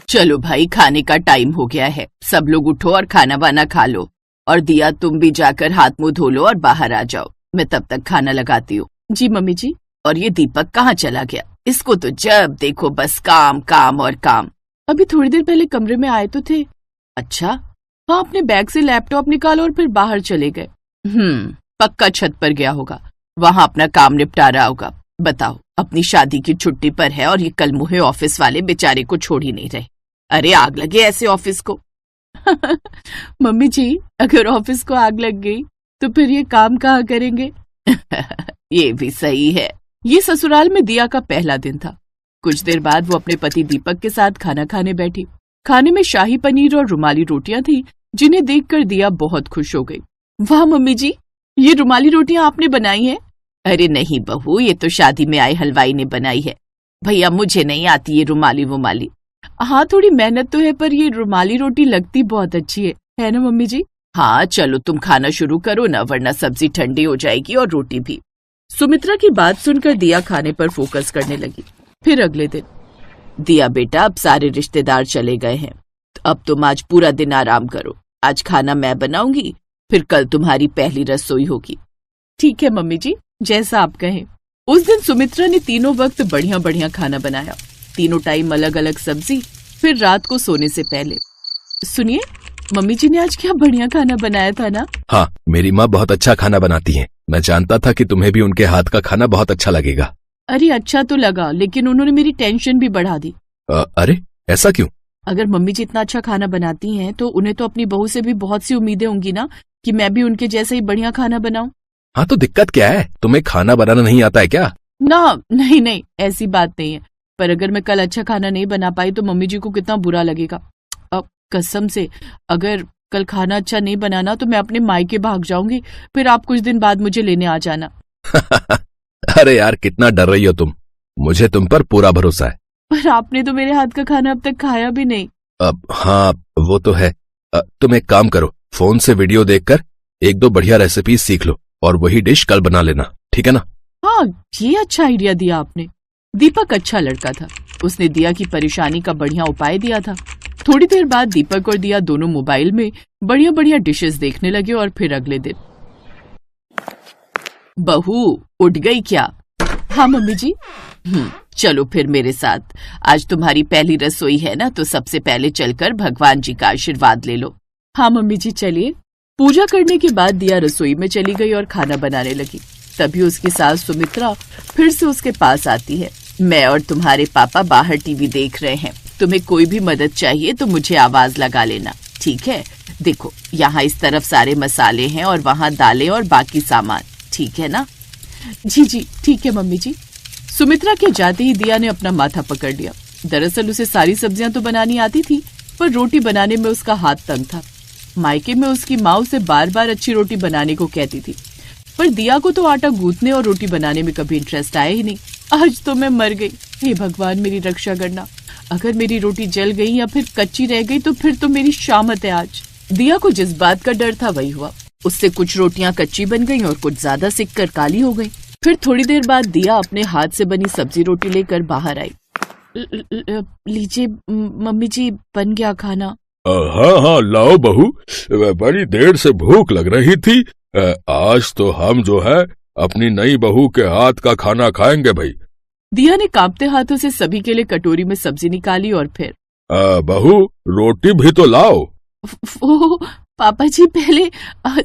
चलो भाई, खाने का टाइम हो गया है, सब लोग उठो और खाना वाना खा लो। और दिया, तुम भी जाकर हाथ मुंह धो लो और बाहर आ जाओ, मैं तब तक खाना लगाती हूँ। जी मम्मी जी। और ये दीपक कहाँ चला गया? इसको तो जब देखो बस काम काम और काम। अभी थोड़ी देर पहले कमरे में आए तो थे। अच्छा? हाँ, अपने बैग से लैपटॉप निकाला और फिर बाहर चले गए। पक्का छत पर गया होगा, वहाँ अपना काम निपटा रहा होगा। बताओ, अपनी शादी की छुट्टी पर है और ये कलमुहे ऑफिस वाले बेचारे को छोड़ ही नहीं रहे। अरे आग लगे ऐसे ऑफिस को। मम्मी जी, अगर ऑफिस को आग लग गई तो फिर ये काम कहाँ करेंगे? ये भी सही है। ये ससुराल में दिया का पहला दिन था। कुछ देर बाद वो अपने पति दीपक के साथ खाना खाने बैठी। खाने में शाही पनीर और रुमाली रोटियां थी, जिन्हें देखकर दिया बहुत खुश हो गई। वाह मम्मी जी, ये रुमाली रोटियां आपने बनाई हैं? अरे नहीं बहू, ये तो शादी में आए हलवाई ने बनाई है। भैया मुझे नहीं आती ये रुमाली वुमाली। हाँ, थोड़ी मेहनत तो है, पर ये रुमाली रोटी लगती बहुत अच्छी है ना मम्मी जी? हाँ चलो, तुम खाना शुरू करो ना, वरना सब्जी ठंडी हो जाएगी और रोटी भी। सुमित्रा की बात सुनकर दिया खाने पर फोकस करने लगी। फिर अगले दिन, दिया बेटा, अब सारे रिश्तेदार चले गए हैं, अब तुम आज पूरा दिन आराम करो। आज खाना मैं बनाऊंगी, फिर कल तुम्हारी पहली रसोई होगी। ठीक है मम्मी जी, जैसा आप कहें। उस दिन सुमित्रा ने तीनों वक्त बढ़िया बढ़िया खाना बनाया, तीनों टाइम अलग अलग सब्जी। फिर रात को सोने से पहले, सुनिए, मम्मी जी ने आज क्या बढ़िया खाना बनाया था ना? हाँ, मेरी माँ बहुत अच्छा खाना बनाती है। मैं जानता था कि तुम्हें भी उनके हाथ का खाना बहुत अच्छा लगेगा। अरे अच्छा तो लगा, लेकिन उन्होंने मेरी टेंशन भी बढ़ा दी। अरे ऐसा क्यों? अगर मम्मी जी इतना अच्छा खाना बनाती हैं, तो उन्हें तो अपनी बहू से भी बहुत सी उम्मीदें होंगी ना, कि मैं भी उनके जैसा ही बढ़िया खाना बनाऊं। हाँ तो दिक्कत क्या है? तुम्हें खाना बनाना नहीं आता है क्या? ना, नहीं नहीं, ऐसी बात नहीं है, पर अगर मैं कल अच्छा खाना नहीं बना पाई तो मम्मी जी को कितना बुरा लगेगा। अब कसम से, अगर कल खाना अच्छा नहीं बनाना तो मैं अपने मायके भाग जाऊंगी, फिर आप कुछ दिन बाद मुझे लेने आ जाना। अरे यार, कितना डर रही हो तुम, मुझे तुम पर पूरा भरोसा है। पर आपने तो मेरे हाथ का खाना अब तक खाया भी नहीं। अब हाँ, वो तो है। तुम एक काम करो, फोन से वीडियो देखकर एक दो बढ़िया रेसिपी सीख लो और वही डिश कल बना लेना, ठीक है ना? हाँ, ये अच्छा आइडिया दिया आपने। दीपक अच्छा लड़का था, उसने दिया की परेशानी का बढ़िया उपाय दिया था। थोड़ी देर बाद दीपक और दिया दोनों मोबाइल में बढ़िया बढ़िया डिशेस देखने लगे। और फिर अगले दिन, बहू उठ गई क्या? हाँ मम्मी जी। चलो फिर मेरे साथ, आज तुम्हारी पहली रसोई है ना, तो सबसे पहले चलकर भगवान जी का आशीर्वाद ले लो। हाँ मम्मी जी, चलिए। पूजा करने के बाद दिया रसोई में चली गई और खाना बनाने लगी। तभी उसकी सास सुमित्रा फिर से उसके पास आती है। मैं और तुम्हारे पापा बाहर टीवी देख रहे हैं, तुम्हें कोई भी मदद चाहिए तो मुझे आवाज लगा लेना, ठीक है? देखो, यहाँ इस तरफ सारे मसाले हैं और वहाँ दालें और बाकी सामान, ठीक है ना? जी जी ठीक है मम्मी जी। सुमित्रा के जाते ही दिया ने अपना माथा पकड़ लिया। दरअसल उसे सारी सब्जियां तो बनानी आती थी, पर रोटी बनाने में उसका हाथ तंग था। मायके में उसकी माँ उसे बार बार अच्छी रोटी बनाने को कहती थी, पर दिया को तो आटा गूंथने और रोटी बनाने में कभी इंटरेस्ट आया ही नहीं। आज तो मैं मर गई। हे भगवान, मेरी रक्षा करना। अगर मेरी रोटी जल गई या फिर कच्ची रह गई तो फिर तो मेरी शामत है आज। दिया को जिस बात का डर था वही हुआ। उससे कुछ रोटियां कच्ची बन गईं और कुछ ज्यादा सिक कर काली हो गईं। फिर थोड़ी देर बाद दिया अपने हाथ से बनी सब्जी रोटी लेकर बाहर आई। लीजिए मम्मी जी, बन गया खाना। हाँ हाँ, लाओ बहू, बड़ी देर से भूख लग रही थी। आज तो हम जो है अपनी नई बहू के हाथ का खाना खाएंगे भाई। दिया ने कांपते हाथों से सभी के लिए कटोरी में सब्जी निकाली और फिर, बहू रोटी भी तो लाओ। वो पापा जी, पहले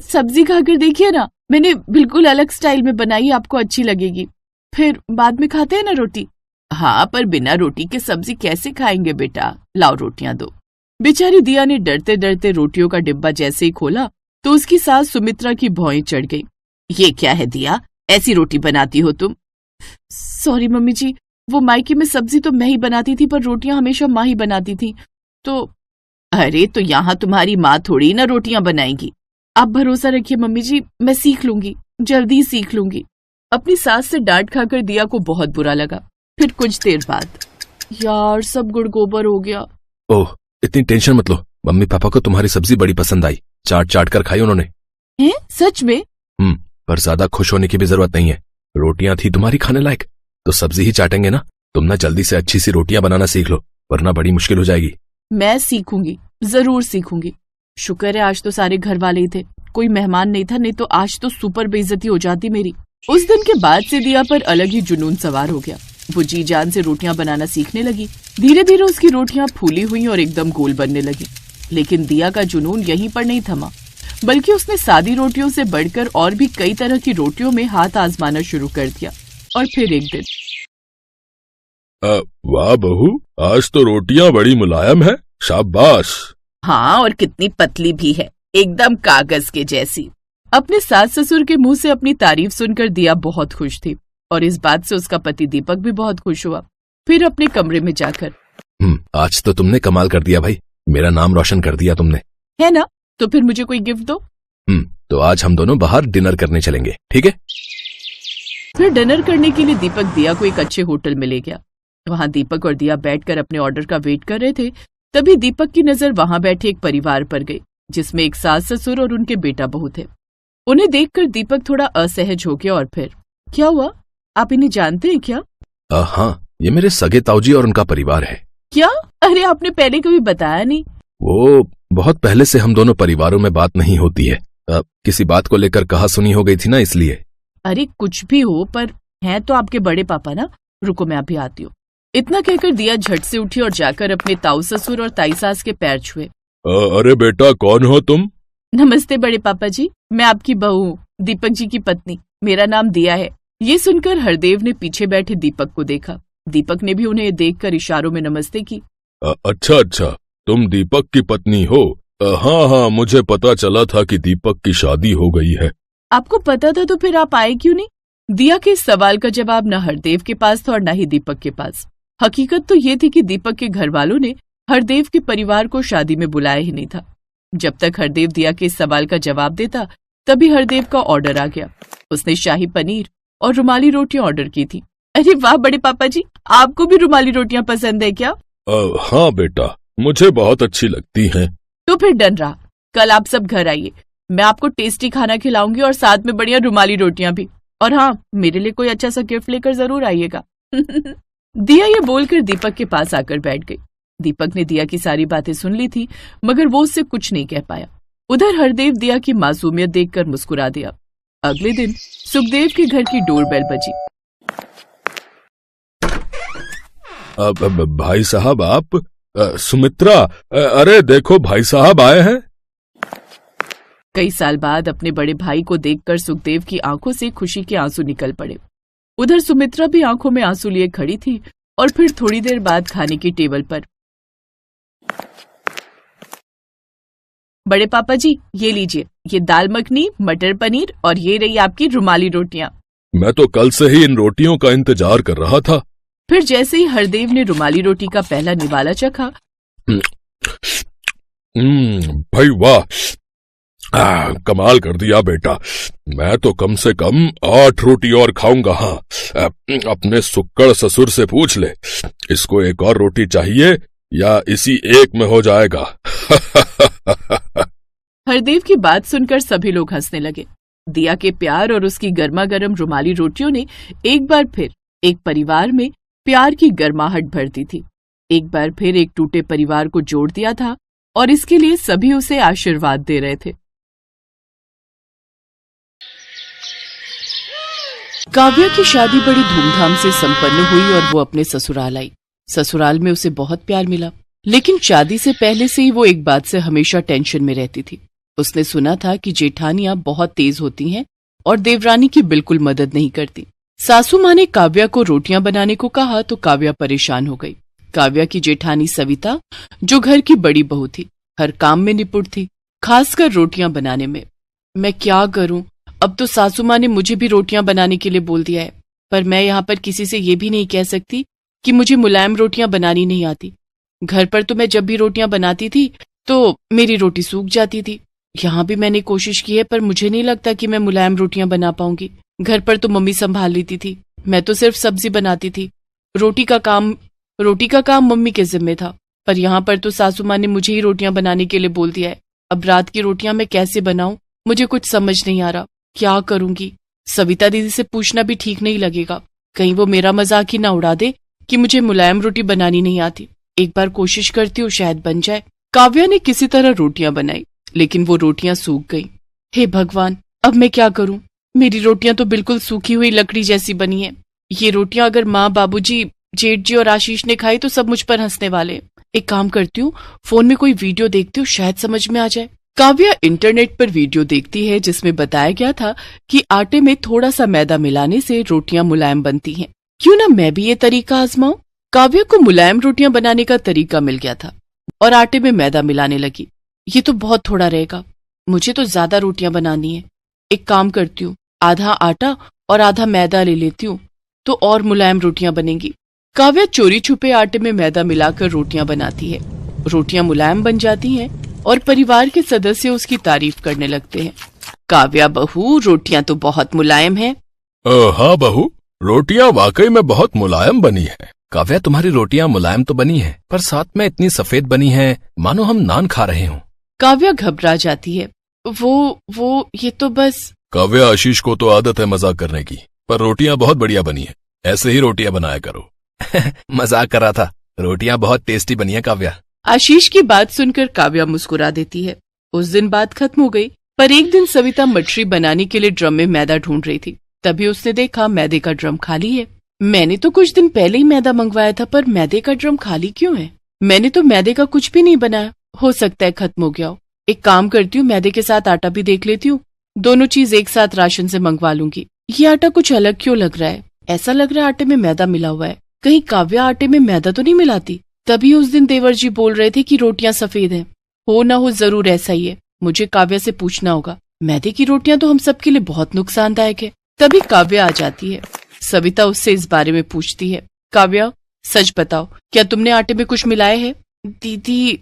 सब्जी खाकर देखिए ना, मैंने बिल्कुल अलग स्टाइल में बनाई, आपको अच्छी लगेगी। फिर बाद में खाते हैं ना रोटी। हाँ, पर बिना रोटी के सब्जी कैसे खाएंगे बेटा? लाओ रोटियां दो। बेचारी दिया ने डरते डरते रोटियों का डिब्बा जैसे ही खोला तो उसकी सास सुमित्रा की भौएं चढ़ गई। ये क्या है दिया, ऐसी रोटी बनाती हो तुम? सॉरी मम्मी जी, वो मायके में सब्जी तो मैं ही बनाती थी, पर रोटियां हमेशा माँ ही बनाती थी तो। अरे तो यहाँ तुम्हारी माँ थोड़ी ना रोटियां बनाएगी। आप भरोसा रखिए मम्मी जी, मैं सीख लूंगी, जल्दी सीख लूंगी। अपनी सास से डांट खाकर दिया को बहुत बुरा लगा। फिर कुछ देर बाद, यार सब गुड़ गोबर हो गया। ओह, इतनी टेंशन मत लो, मम्मी पापा को तुम्हारी सब्जी बड़ी पसंद आई, चाट चाट कर खाई उन्होंने। हैं? सच में? पर ज्यादा खुश होने की भी जरूरत नहीं है। रोटियां थी तुम्हारी खाने लायक, तो सब्जी ही चाटेंगे ना। तुम ना जल्दी से अच्छी सी रोटियां बनाना सीख लो, वरना बड़ी मुश्किल हो जाएगी। मैं सीखूंगी, जरूर सीखूंगी। शुक्र है आज तो सारे घर वाले ही थे, कोई मेहमान नहीं था, नहीं तो आज तो सुपर बेइज्जती हो जाती मेरी। उस दिन के बाद से दिया पर अलग ही जुनून सवार हो गया। वो जी जान से रोटियां बनाना सीखने लगी। धीरे धीरे उसकी रोटियां फूली हुई और एकदम गोल बनने लगी। लेकिन दिया का जुनून यहीं पर नहीं थमा, बल्कि उसने सादी रोटियों से बढ़कर और भी कई तरह की रोटियों में हाथ आजमाना शुरू कर दिया। और फिर एक दिन, वाह बहू, आज तो रोटियां बड़ी मुलायम है, शाबाश। हाँ, और कितनी पतली भी है, एकदम कागज के जैसी। अपने सास ससुर के मुंह से अपनी तारीफ सुनकर दिया बहुत खुश थी और इस बात से उसका पति दीपक भी बहुत खुश हुआ। फिर अपने कमरे में जाकर, आज तो तुमने कमाल कर दिया भाई, मेरा नाम रोशन कर दिया तुमने, है ना? तो फिर मुझे कोई गिफ्ट दो। तो आज हम दोनों बाहर डिनर करने चलेंगे, ठीक है? फिर डिनर करने के लिए दीपक दिया को एक अच्छे होटल में ले गया। वहां दीपक और दिया बैठकर अपने ऑर्डर का वेट कर रहे थे। तभी दीपक की नजर वहां बैठे एक परिवार पर गई, जिसमें एक सास ससुर और उनके बेटा बहू थे। उन्हें देखकर दीपक थोड़ा असहज हो गया और फिर, क्या हुआ, आप इन्हें जानते हैं क्या? हाँ, ये मेरे सगे ताऊजी और उनका परिवार है। क्या? अरे आपने पहले कभी बताया नहीं। वो बहुत पहले से हम दोनों परिवारों में बात नहीं होती है, किसी बात को लेकर कहा सुनी हो गई थी ना, इसलिए। अरे कुछ भी हो, पर हैं तो आपके बड़े पापा ना। रुको मैं अभी आती हूँ। इतना कहकर दिया झट से उठी और जाकर अपने ताऊ ससुर और ताई सास के पैर छुए। अरे बेटा, कौन हो तुम? नमस्ते बड़े पापा जी, मैं आपकी बहू हूँ, दीपक जी की पत्नी। मेरा नाम दिया है। ये सुनकर हरदेव ने पीछे बैठे दीपक को देखा। दीपक ने भी उन्हें देखकर इशारों में नमस्ते की। अच्छा, तुम दीपक की पत्नी हो? हाँ, मुझे पता चला था कि दीपक की शादी हो गई है। आपको पता था तो फिर आप आए क्यों नहीं? दिया के इस सवाल का जवाब न हरदेव के पास था और न ही दीपक के पास। हकीकत तो ये थी कि दीपक के घर वालों ने हरदेव के परिवार को शादी में बुलाया ही नहीं था। जब तक हरदेव दिया के इस सवाल का जवाब देता, तभी हरदेव का ऑर्डर आ गया। उसने शाही पनीर और रुमाली रोटियां ऑर्डर की थी। अरे वाह बड़े पापा जी, आपको भी रुमाली रोटियां पसंद है क्या? हाँ बेटा, मुझे बहुत अच्छी लगती हैं। तो फिर डन रहा, कल आप सब घर आइए, मैं आपको टेस्टी खाना खिलाऊंगी और साथ में बढ़िया रुमाली रोटियां भी। और हाँ, मेरे लिए कोई अच्छा सा गिफ्ट लेकर जरूर आइएगा। दिया ये बोलकर दीपक के पास आकर बैठ गई। दीपक ने दिया की सारी बातें सुन ली थी, मगर वो उससे कुछ नहीं कह पाया। उधर हरदेव दिया की मासूमियत देखकर मुस्कुरा दिया। अगले दिन सुखदेव के घर की डोरबेल बजी। भाई साहब, आप? सुमित्रा, अरे देखो भाई साहब आए हैं। कई साल बाद अपने बड़े भाई को देखकर सुखदेव की आंखों से खुशी के आंसू निकल पड़े। उधर सुमित्रा भी आंखों में आंसू लिए खड़ी थी और फिर थोड़ी देर बाद खाने की टेबल पर, बड़े पापा जी ये लीजिए, ये दाल मखनी, मटर पनीर और ये रही आपकी रुमाली रोटियां। मैं तो कल से ही इन रोटियों का इंतजार कर रहा था। फिर जैसे ही हरदेव ने रुमाली रोटी का पहला निवाला चखा, भाई वाह, कमाल कर दिया बेटा। मैं तो कम से कम 8 रोटी और खाऊंगा। हाँ, अपने सुक्कड़ ससुर से पूछ ले, इसको एक और रोटी चाहिए या इसी एक में हो जाएगा? हरदेव की बात सुनकर सभी लोग हंसने लगे। दिया के प्यार और उसकी गर्मा गर्म रुमाली रोटियों ने एक बार फिर एक परिवार में प्यार की गर्माहट भर दी थी। एक बार फिर एक टूटे परिवार को जोड़ दिया था और इसके लिए सभी उसे आशीर्वाद दे रहे थे। काव्या की शादी बड़ी धूमधाम से संपन्न हुई और वो अपने ससुराल आई। ससुराल में उसे बहुत प्यार मिला, लेकिन शादी से पहले से ही वो एक बात से हमेशा टेंशन में रहती थी। उसने सुना था कि जेठानियां बहुत तेज होती हैं और देवरानी की बिल्कुल मदद नहीं करती। सासू माँ ने काव्या को रोटियां बनाने को कहा तो काव्या परेशान हो गई। काव्या की जेठानी सविता, जो घर की बड़ी बहू थी, हर काम में निपुण थी, खासकर रोटियां बनाने में। मैं क्या करूं, अब तो सासू माँ ने मुझे भी रोटियां बनाने के लिए बोल दिया है, पर मैं यहाँ पर किसी से ये भी नहीं कह सकती कि मुझे मुलायम रोटियां बनानी नहीं आती। घर पर तो मैं जब भी रोटियां बनाती थी तो मेरी रोटी सूख जाती थी। यहाँ भी मैंने कोशिश की है, पर मुझे नहीं लगता कि मैं मुलायम रोटियां बना पाऊंगी। घर पर तो मम्मी संभाल लेती थी, मैं तो सिर्फ सब्जी बनाती थी। रोटी का काम मम्मी के जिम्मे था, पर यहाँ पर तो सासू माँ ने मुझे ही रोटियां बनाने के लिए बोल दिया है। अब रात की रोटियां मैं कैसे बनाऊं, मुझे कुछ समझ नहीं आ रहा, क्या करूंगी। सविता दीदी से पूछना भी ठीक नहीं लगेगा, कहीं वो मेरा मजाक ही ना उड़ा दे कि मुझे मुलायम रोटी बनानी नहीं आती। एक बार कोशिश करती हूँ, शायद बन जाए। काव्या ने किसी तरह रोटियां बनाई, लेकिन वो रोटियां सूख गईं। हे भगवान, अब मैं क्या करूं? मेरी रोटियां तो बिल्कुल सूखी हुई लकड़ी जैसी बनी है। ये रोटियां अगर माँ, बाबूजी, जेठ जी और आशीष ने खाई तो सब मुझ पर हंसने वाले। एक काम करती हूँ, फोन में कोई वीडियो देखती हूँ, शायद समझ में आ जाए। काव्या इंटरनेट पर वीडियो देखती है जिसमें बताया गया था कि आटे में थोड़ा सा मैदा मिलाने से रोटियां मुलायम बनती हैं। क्यों ना मैं भी ये तरीका आजमाऊं। काव्या को मुलायम रोटियां बनाने का तरीका मिल गया था और आटे में मैदा मिलाने लगी। ये तो बहुत थोड़ा रहेगा, मुझे तो ज्यादा रोटियां बनानी है। एक काम करती हूँ, आधा आटा और आधा मैदा ले लेती हूँ तो और मुलायम रोटियां बनेंगी। काव्या चोरी छुपे आटे में मैदा मिलाकर रोटियां बनाती है। रोटियां मुलायम बन जाती हैं और परिवार के सदस्य उसकी तारीफ करने लगते हैं। काव्या बहू, रोटियां तो बहुत मुलायम हैं। हाँ बहू, रोटियां वाकई में बहुत मुलायम बनी है। काव्या, तुम्हारी रोटियां मुलायम तो बनी हैं, पर साथ में इतनी सफेद बनी हैं मानो हम नान खा रहे हों। काव्या घबरा जाती है। वो ये तो बस। काव्या, आशीष को तो आदत है मजाक करने की, पर रोटियां बहुत बढ़िया बनी है। ऐसे ही रोटियां बनाया करो। मजाक कर रहा था, रोटियां बहुत टेस्टी बनी है काव्या। आशीष की बात सुनकर काव्या मुस्कुरा देती है। उस दिन बात खत्म हो गई, पर एक दिन सविता मछली बनाने के लिए ड्रम में मैदा ढूंढ रही थी। तभी उसने देखा मैदे का ड्रम खाली है। मैंने तो कुछ दिन पहले ही मैदा मंगवाया था, पर मैदे का ड्रम खाली क्यों है? मैंने तो मैदे का कुछ भी नहीं बनाया। हो सकता है खत्म हो गया हो। एक काम करती हूँ, मैदे के साथ आटा भी देख लेती हूँ। दोनों चीज एक साथ राशन से मंगवा लूंगी। ये आटा कुछ अलग क्यों लग रहा है? ऐसा लग रहा है आटे में मैदा मिला हुआ है। कहीं काव्या आटे में मैदा तो नहीं मिलाती? तभी उस दिन देवर जी बोल रहे थे कि रोटियां सफेद हैं। हो ना हो जरूर ऐसा ही है। मुझे काव्या से पूछना होगा। मैदे की रोटियां तो हम सबके लिए बहुत नुकसानदायक है। तभी काव्या आ जाती है। सविता उससे इस बारे में पूछती है। काव्या, सच बताओ, क्या तुमने आटे में कुछ मिलाया है? दीदी,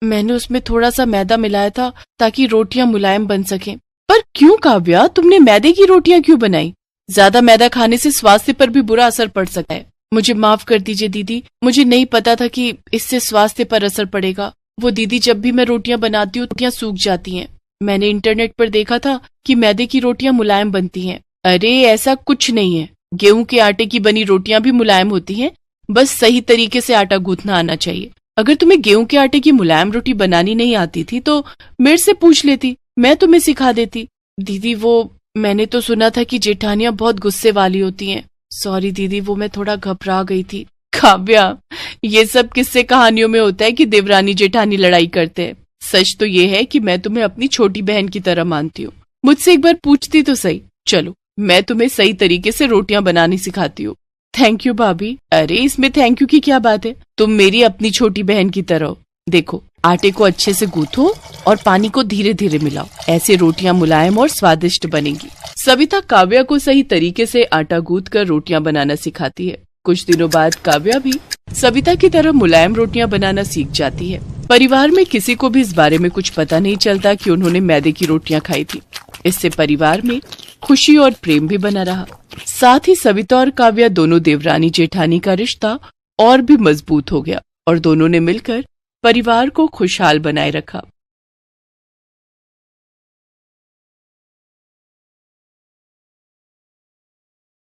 मैंने उसमें थोड़ा सा मैदा मिलाया था ताकि रोटियां मुलायम बन सकें। पर क्यों काव्या, तुमने मैदे की रोटियां क्यों बनाई? ज्यादा मैदा खाने से स्वास्थ्य पर भी बुरा असर पड़ सकता है। मुझे माफ कर दीजिए दीदी, मुझे नहीं पता था कि इससे स्वास्थ्य पर असर पड़ेगा। वो दीदी, जब भी मैं रोटियां बनाती हूँ रोटियां सूख जाती हैं। मैंने इंटरनेट पर देखा था कि मैदे की रोटियां मुलायम बनती हैं। अरे ऐसा कुछ नहीं है, गेहूं के आटे की बनी रोटियां भी मुलायम होती हैं। बस सही तरीके से आटा गूंथना आना चाहिए। अगर तुम्हें गेहूं के आटे की मुलायम रोटी बनानी नहीं आती थी तो मेरे से पूछ लेती, मैं तुम्हें सिखा देती। दीदी, वो मैंने तो सुना था कि जेठानियां बहुत गुस्से वाली होती हैं। सॉरी दीदी, वो मैं थोड़ा घबरा गई थी। काव्या, ये सब किस्से कहानियों में होता है कि देवरानी जेठानी लड़ाई करते हैं। सच तो ये है कि मैं तुम्हें अपनी छोटी बहन की तरह मानती हूँ। मुझसे एक बार पूछती तो सही। चलो, मैं तुम्हें सही तरीके से रोटियां बनानी सिखाती हूँ। थैंक यू भाभी। अरे इसमें थैंक यू की क्या बात है? तुम मेरी अपनी छोटी बहन की तरह हो। देखो, आटे को अच्छे से गूंथो और पानी को धीरे धीरे मिलाओ। ऐसे रोटियां मुलायम और स्वादिष्ट बनेंगी। सविता काव्या को सही तरीके से आटा गूंथ कर रोटियां बनाना सिखाती है। कुछ दिनों बाद काव्या भी सविता की तरह मुलायम रोटियां बनाना सीख जाती है। परिवार में किसी को भी इस बारे में कुछ पता नहीं चलता कि उन्होंने मैदे की रोटियां खाई थी। इससे परिवार में खुशी और प्रेम भी बना रहा। साथ ही सविता और काव्या दोनों देवरानी जेठानी का रिश्ता और भी मजबूत हो गया और दोनों ने मिलकर परिवार को खुशहाल बनाए रखा।